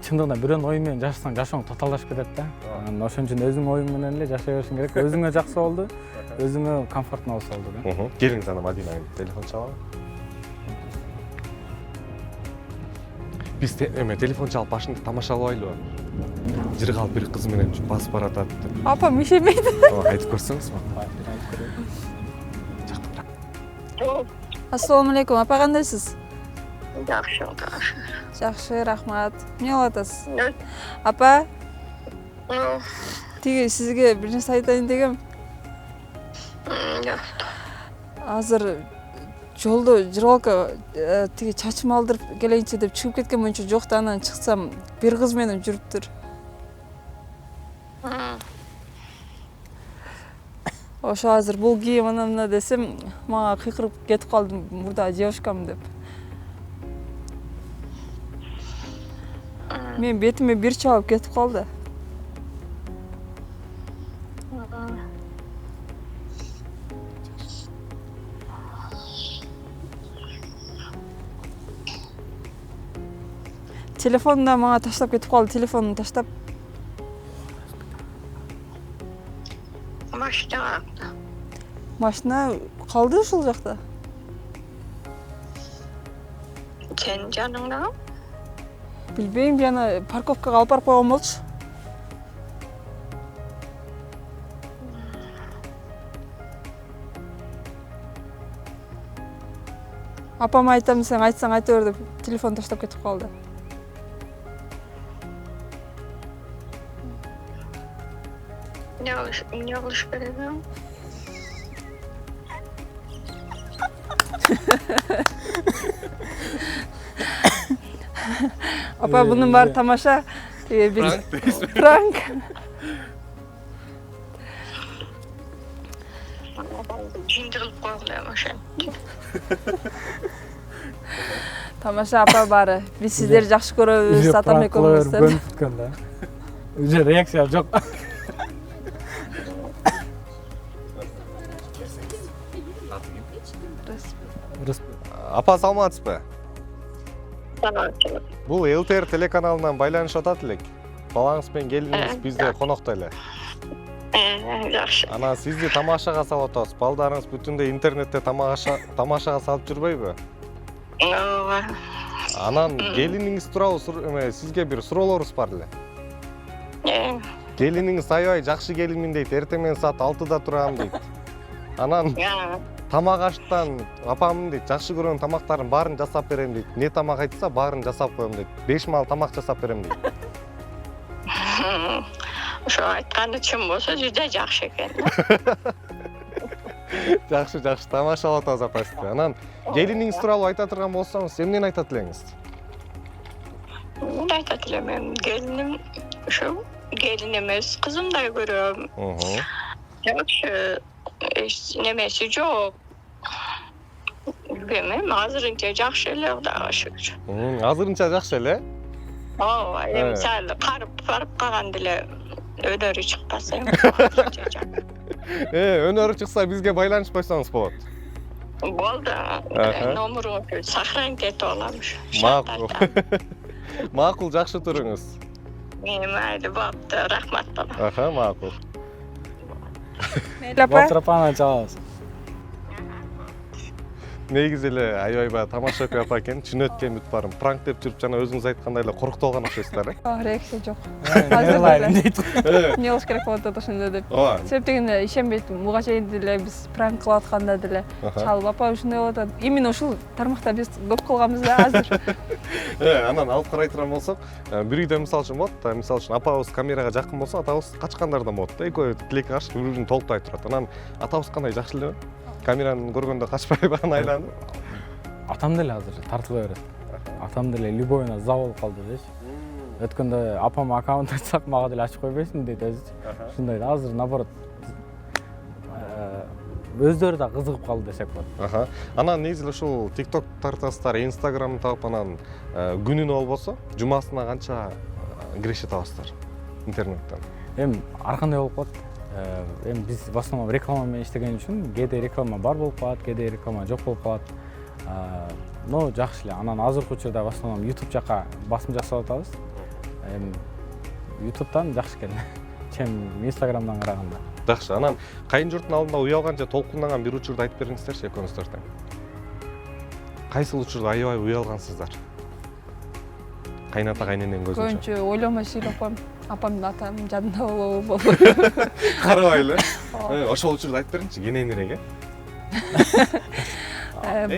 чындыгында бирөөнүн ою менен жашасаң, жашооң татаалдашып кетет да. Анан ошон үчүн өзүңнүн оюң менен эле жашай беришиң керек. Өзүңө жакшы болду, өзүңө комфортно болсо болду да. Келиңиз ана Мадинага телефон чалалы. Биз эме телефон чалып башында тамашалабайлыбы? Жыр калып бир кыз менен басып баратат деп. Апам ишенбейт. Айтып көрсөңүзбү? Ассаламу алейкум, апа кандайсыз? Жакшы. Жакшы, рахмат. Эмне кылып атасыз? Апа, тиги сизге бир нерсе айтайын дегем. Азыр жолдо жыргалка тиги чачым алдырып келейинчи деп чыгып кеткен боюнча жок да, анан чыксам бир кыз менен жүрүптүр. Ошо азыр бул кийим анан мына десем, мага кыйкырып кетип калдым, мурда девушкам деп. Мен бетиме бир чабып кетип калды. Телефонун да мага таштап кетип калды, телефонун таштап. Машина калды ушул жакта. Сен жаныңда? Билбейм, жана парковкага алып барып койгон болчу. Апама айтам, сен айтсаң айта бер деп телефон таштап кетип калды. Не кылыш керек? Апа, бунун баары тамаша. Пранк. Жинди кылып койгула ошо. Тамаша апа баары. Биз сиздерди жакшы көрөбүз, атам экөөбүз деп. Көнүп бүткөн да. Уже реакция жок. Апа, саламатсызбы? Саламатчылык. Бул ЛТР телеканалынан байланышып атат элек. Балаңыз менен келиниңиз бизде конокто эле. Жакшы. Анан сизди тамашага салып атабыз. Балдарыңыз бүтүндөй интернетте тамашага салып жүрбөйбү? Ооба. Анан келиниңиз тууралуу сизге бир суроолорубуз бар эле. Келиниңиз аябай жакшы келинмин дейт, эртең менен саат 6-да турам дейт. Анан тамак аштан апамдын дейт, жакшы көргөн тамактарын баарын жасап берем дейт. Не тамак айтса баарын жасап коем дейт. 5 маал тамак жасап берем дейт. Ошо айтканы чын болсо жүдө жакшы экен. Жакшы, тамашалап атабыз апа сизди. Анан келиниңиз тууралуу айта турган болсоңуз, эмнени айтат элеңиз? Эмне айтат элем, мен келиним ушу келин эмес, кызымдай көрөм. Жакшы, эч немеси жок. Билбейм, азырынча жакшы эле, Кудайга шүгүр. Азырынча жакшы эле? Ооба, эми сал карып калганда эле өнөрү чыкпаса эми. Өнөрү чыкса бизге байланышпойсоңуз болот. Болду. Номеруңду сохранить этип алам ушу. Макул. Макул, жакшы туруңуз. Майли, болупту, рахмат бала. Макул. Мейли апа. Батырапаны чалабыз. Негизи эле аябай баягы тамаша көп апа экен, түшүнөт экен бүт баарын. Пранк деп жүрүп жана өзүңүз айткандай эле коркуп алган окшойсуздар, Реакция жок. Азыр дейт. Эмне кылыш керек болот ошондо деп. Себеп дегенде ишенбейтим. Буга чейин деле биз пранк кылып атканда деле чалып апа ушундай болуп атат. Именно ушул тармакта биз көп кылганбыз да азыр. Анан алып карай турган болсок, бир үйдө мисалы үчүн болот, мисалы үчүн апабыз камерага жакын болсо, атабыз качкандардан болот да. Экөө тилекке каршы бири-бирин толктой турат. Анан атабыз кандай жакшы элеби? Камераны көргөндө качпайбы айланып? Атам деле азыр тартыла берет. Атам деле любойуна за болуп калды дечи. Өткөндө апам аккаунт ачсак мага деле ачып койбойсуң дейт өзүчү. Ушундай да, азыр наоборот өздөрү да кызыгып калды десек болот. Анан негизи ушул TikTok тартасыздар, Instagram таап анан күнүнө болбосо, жумасына канча киреше табасыздар интернеттен? Эми ар кандай болуп калат. Эми биз в основном реклама менен иштеген үчүн кээде реклама бар болуп калат, кээде реклама жок болуп калат. Но жакшы эле. Анан азыркы учурда в основном YouTube жака басым жасап атабыз. Эми YouTube'дан жакшы экен. Чем Instagram'дан караганда. Жакшы. Анан кайын журттун алдында уялган же толкундаган бир учурду айтып бериңиздерчи экөөңүздөр тең. Кайсыл учурда аябай уялгансыздар? Кайната кайненен көзүнчө. Көбүнчө ойлонбой сүйлөп коем. Апамдын атам жадында болобу. Карабай эле. Ошол учурда айтып бериңчи, кененирээк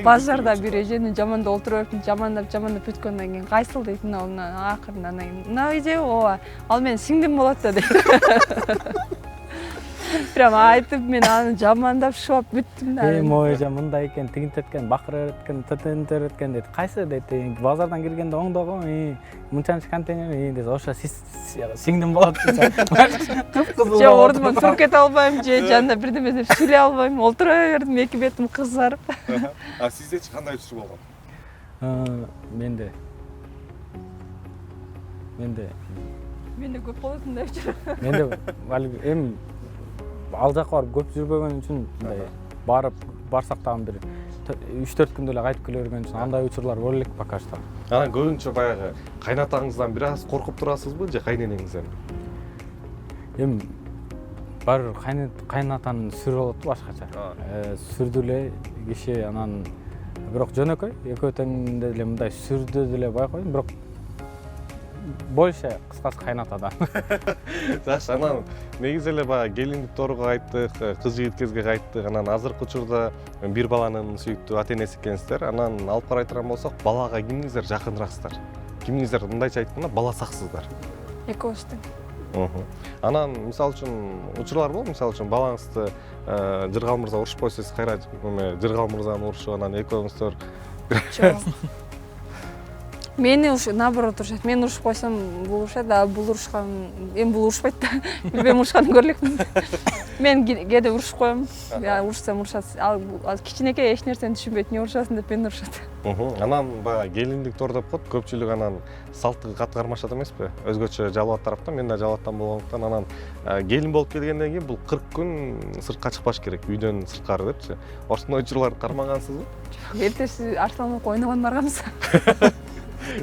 Базарда бир эжени жамандап отуруп, жамандап бүткөндөн кийин кайсыл дейт, мына акырында анан кийин мына эже ооба, ал менин сиңдим болот да дейт. Прям айтып мен аны жамандап шоп бүттүм да. Могу эже мындай экен, тигинтет экен, бакырып экен, тетентер экен дейт. Кайсы дейт, базардан киргенде оңдого, мынчанчы контейнер дейт. Ошо сиңдим болот дейт. Кып-кызыл. Же ордуман туруп кете албайм, же жанында бирдеме деп сүйлөй албайм, олтура бердим, эки бетим кызарып. А сиздечи кандай учур болгон? Менде көп болот мындай учур. Менде эми ал жака барып көп жүрбөгөн үчүн мындай барсак дагы бир 3-4 күндө эле кайтып келе берген үчүн андай учурлар боло элек пока что. Анан көбүнчө баягы кайнатаңыздан бир аз коркуп турасызбы же кайненеңизден? Эми бар кайнатанын сүрү болот башкача. Сүрдү эле киши анан бирок жөнөкөй экөө тең деле мындай сүрдү деле байкойм, бирок больше кыскасы кайнатадан. Жакшы, анан негизи эле баягы келиндик торго кайттык, кыз жигит кезге кайттык. Анан азыркы учурда бир баланын сүйүктүү ата-энеси экенсиздер. Анан алып карай турган болсок, балага кимиңиздер жакыныраксыздар? Кимиңиздер мындайча айтканда бала саксыздар? Экөөбүз тең. Анан мисалы үчүн учурлар болобу? Мисалы үчүн балаңызды Жыргал мырза урушпой, сиз кайра Жыргал мырзаны урушуп, анан экөөңүздөр Жок. Мени наоборот урушат. Мен урушуп койсом, бул урушат, а бул урушкан, эми бул урушпайт да. Мен урушканын көрө элекмин. Мен кээде урушуп коем. Урушсам урушат. Ал кичинекей эч нерсени түшүнбөйт, эмне урушасың деп мени урушат. Анан баягы келиндик тор деп коет, көпчүлүк анан салттыгы кат кармашат эмеспи? Өзгөчө жалбат тарапта, мен да жалбаттан болгондуктан анан келин болуп келгенден кийин бул 40 күн сыртка чыкпаш керек, үйдөн сырткары депчи. Ошондой учурларды кармагансызбы? Эртең сиз арсланып ойногон барганбыз.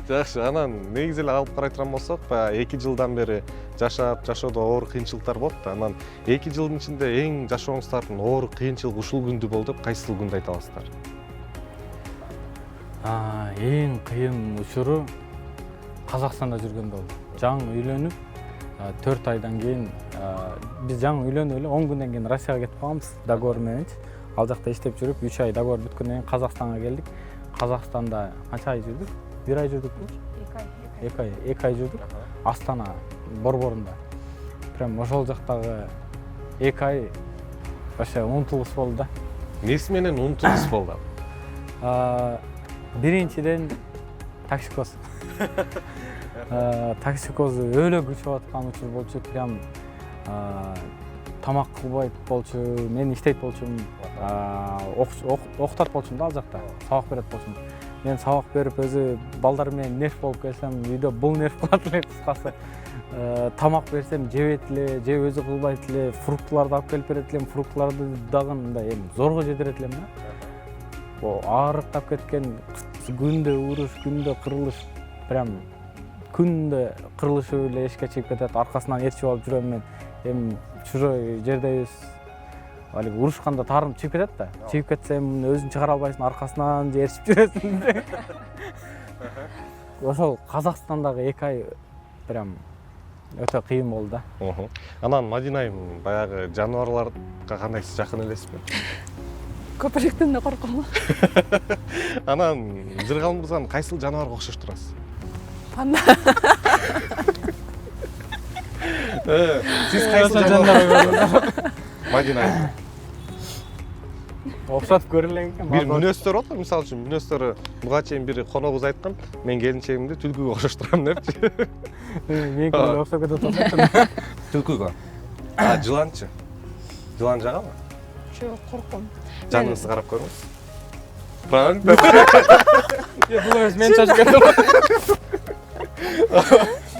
Жакшы, анан негизи эле алып карай турган болсок, баягы 2 жылдан бери жашоодо оор кыйынчылыктар болот да. Анан 2 жылдын ичинде эң жашооңуздардын оор кыйынчылык ушул күндү болду деп кайсыл күндү айта аласыздар? Эң кыйын учуру Казакстанда жүргөндө болду. Жаңы үйлөнүп, 4 айдан кийин биз жаңы үйлөнүп эле 10 күндөн кийин Россияга кетип калганбыз договор мененчи. Ал жакта иштеп жүрүп, 3 ай договор бүткөндөн кийин Казакстанга келдик. Казакстанда канча ай жүрдүк? 1 ай жүрдүкпү? 2 ай жүрдүк. Астана борборунда. Прям ошол жактагы 2 ай вообще унутулуш болду да. Эмнеси менен унутулуш болду? Биринчиден токсикоз. Токсикозу өлө күчүп аткан учур болчу, прям тамак кылбайт болчу, мен иштейт болчумун, окутат болчумун да ал жакта, сабак берет болчумун. Мен сабак берип өзү балдар менен нерв болуп келсем, үйдө бул нерв кылат эле кыскасы. Тамак берсем жебейт эле, же өзү кылбайт эле, фруктуларды алып келип берет элем, фруктуларды дагы мындай эми зорго жедирет элем да. Аарыктап кеткен, күндө уруш, күндө кырылыш, прям күндө кырылышып эле эшикке чыгып кетет, аркасынан ээрчип алып жүрөм мен. Эми чужой жердебиз. Алип урушканда тарым чыгып кетет да. Чыгып кетсем өзүн чыгара албайсың, аркасынан ээрчип жүрөсүң. Ошол Казакстандагы 2 ай прям өтө кыйын болду да. Анан Мадина айым, баягы жаныбарларга кандай жакын элесизби? Көпөлүктөн да корком. Анан Жыргал мырзаны кайсыл жаныбарга окшоштурасыз? Панда. Сиз кайсыл жаныбарга? Мадина айым. Окшотуп көрүлөң экен. Бир мүнөздөр болот, мисалы үчүн мүнөздөрү буга чейин бир коногубуз айткан, мен келинчегимди түлкүгө окшоштурам депчи. Мен көрүп окшоп кетип атам. Түлкүгө. Жыланчы? Жылан жагабы? Жок, корком. Жаныңызды карап көрүңүз. Правильно. Бул эмес, мен чачып кеттим.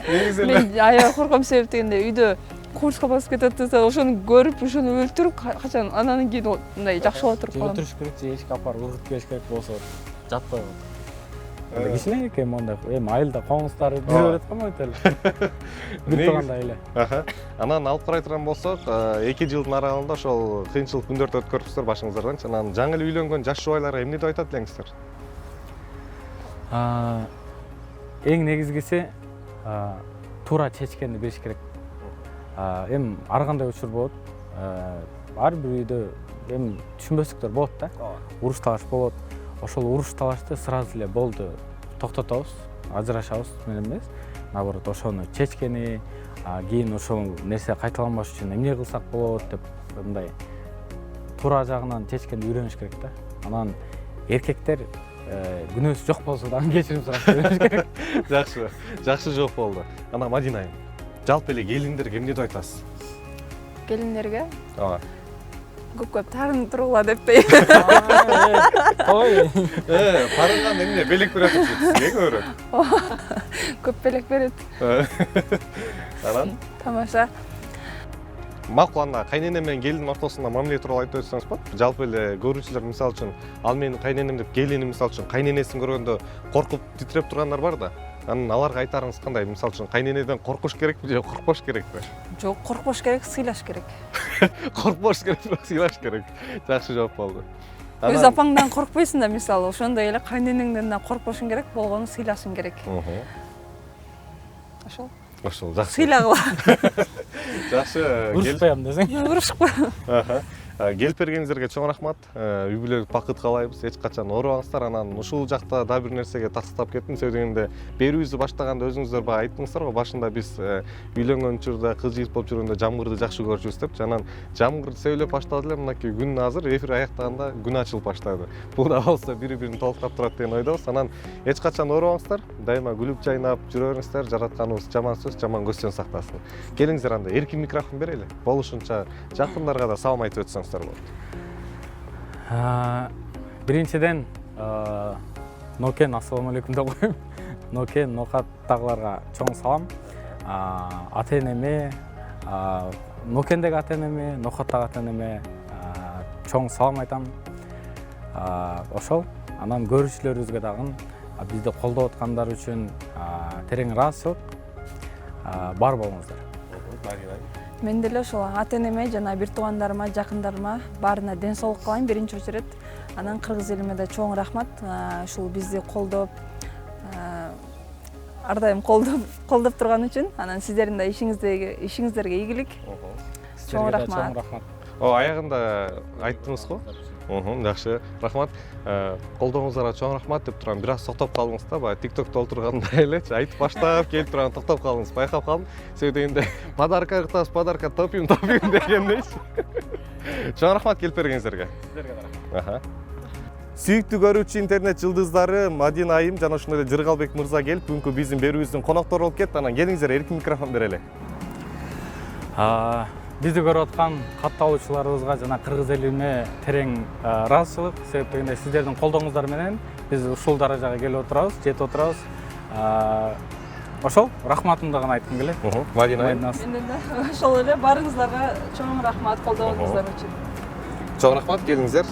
Негизи эле Мен аябай корком, себеп дегенде үйдө курска басып кетет десе, ошону көрүп, ошону өлтүрүп, качан анан кийин мындай жакшы боло туруп калам. Өлтүрүш керек же эшикке алып барып ургутуп бериш керек болсо жатпай калат. Кичине экен мондай. Айылда коңуздары жүрө берет го монтип эле. Бир турганда эле. Анан алып карай турган болсок, 2 жылдын аралыгында ошол кыйынчылык күндөрдү өткөрүпсүздөр башыңыздардан. Анан жаңы эле үйлөнгөн жаш жубайларга эмне деп айтат элеңиздер? Эң негизгиси туура чечкенди бериш керек. Эми ар кандай учур болот. Ар бир үйдө эми түшүнбөстүктөр болот да. Уруш талаш болот. Ошол уруш талашты сразу эле болду, токтотобуз, ажырашабыз менен эмес. Наоборот, ошону чечкени, кийин ошол нерсе кайталанбаш үчүн эмне кылсак болот деп мындай туура жагынан чечкенди үйрөнүш керек да. Анан эркектер күнөөсү жок болсо дагы кечирим сурап бериш керек. Жакшы жооп болду. Анан Мадина айым, жалпы эле келиндерге эмне деп айтасыз? Келиндерге Ооба. көп тарынып тургула деп дейм. Ой. Тарынган эмне белек берет сизге көрөт. Көп белек берет. Анан Тамаша. макул, анда кайнене менен келиндин ортосунда мамиле тууралуу айтып өтсөңүз болот. Жалпы эле көрүүчүлөр мисалы үчүн ал менин кайненем деп келини мисалы үчүн кайненесин көргөндө коркуп титиреп тургандар бар да. Анан аларга айтарыңыз кандай? Мисалы үчүн кайненеден коркуш керекпи же коркпош керекпи? Жок, коркпош керек, сыйлаш керек. Коркпош керек, сыйлаш керек. Жакшы жооп болду. Өз апаңдан коркпойсуң да, мисалы, ошондой эле кайненеңден да коркпошуң керек, болгону сыйлашың керек. Ошол жакшы. Сыйлагыла. Жакшы. Урушпайам десең. Урушпа. Келип бергениңиздерге чоң рахмат. Үй бүлөлүк бакыт каалайбыз. Эч качан оорубаңыздар. Анан ушул жакта да бир нерсеге тастап кеттим. Себеби дегенде берүүбүздү баштаганда өзүңүздөр баягы айттыңыздар го, башында биз үйлөнгөн учурда, кыз жигит болуп жүргөндө жамгырды жакшы көрчүбүз деп. Анан жамгыр сөйлөп баштады эле, мынакей күн азыр эфир аяктаганда күн ачылып баштады. Бул да болсо бири-бирин толуктап турат деген ойдобуз. Анан эч качан оорубаңыздар. Дайыма күлүп жайнап жүрө бериңиздер. Жаратканыбыз жаман сөз, жаман көздөн сактасын. Келиңиздер, анда эркин микрофон берели. Болушунча жакындарга да салам айтып өтсөңүз болот. Биринчиден Нокен, ассаламу алейкум деп коеюн. Нокен, Нокаттагыларга чоң салам. Ата-энеме, Нокендеги ата-энеме, Нокаттагы ата-энеме чоң салам айтам. Ошол. Анан көрүүчүлөрүбүзгө дагы бизди колдоп аткандар үчүн терең ыраазычылык. Бар болуңуздар. Мен деле ошол ата-энеме жана бир туугандарыма, жакындарыма баарына ден соолук каалайм биринчи очередь. Анан кыргыз элиме да чоң рахмат. Ушул бизди колдоп, ар дайым колдоп турган үчүн. Анан сиздердин да ишиңиздерге ийгилик. Чоң рахмат. Аягында айттыңыз го? Жакшы. Рахмат. Колдооңуздарга чоң рахмат деп турам. Бир аз токтоп калдыңыз да, баягы TikTok'та олтурганда элечи айтып баштап келип турган токтоп калдыңыз. Байкап калдым. Себеби дегенде подарка кытабыз, подарка топим дегендейчи. Чоң рахмат келип бергениңиздерге. Сиздерге да рахмат. Сүйүктүү көрүүчү интернет жылдыздары Мадина айым жана ошондой эле Жыргалбек мырза келип бүгүнкү биздин берүүбүздүн коноктору болуп кетти. Анан келиңиздер, эркин микрофон берели. Бизди көрүп аткан катталуучуларыбызга жана кыргыз элине терең ыраазычылык. Себеп дегенде сиздердин колдооңуздар менен биз ушул даражага келип отурабыз, жетип отурабыз. Ошол рахматымды гана айткым келет. Мадина айым. Мен да ошол эле барыңыздарга чоң рахмат колдооңуздар үчүн. Чоң рахмат, келиңиздер.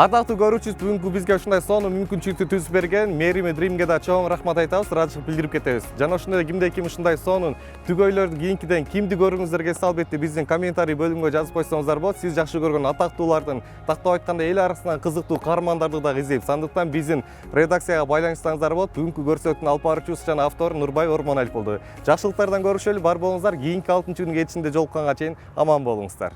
Ардактуу көрүүчүбүз, бүгүнкү бизге ушундай сонун мүмкүнчүлүктү түзүп берген Мериме Дримге да чоң рахмат айтабыз, ыраазычылык билдирип кетебиз. Жана ошондой кимде ким ушундай сонун түгөйлөрдү кийинкиден кимди көрүңүздөр келсе, албетте биздин комментарий бөлүмгө жазып койсоңуздар болот. Сиз жакшы көргөн атактуулардын, тактап айтканда эл арасынан кызыктуу каармандарды да издейбиз. Андыктан биздин редакцияга байланышсаңыздар болот. Бүгүнкү көрсөтүүнүн алып баруучусу жана автор Нурбай Ормоналиев болду. Жакшылыктардан көрүшөлү, бар болуңуздар. Кийинки 6-күн кечинде жолукканга чейин аман болуңуздар.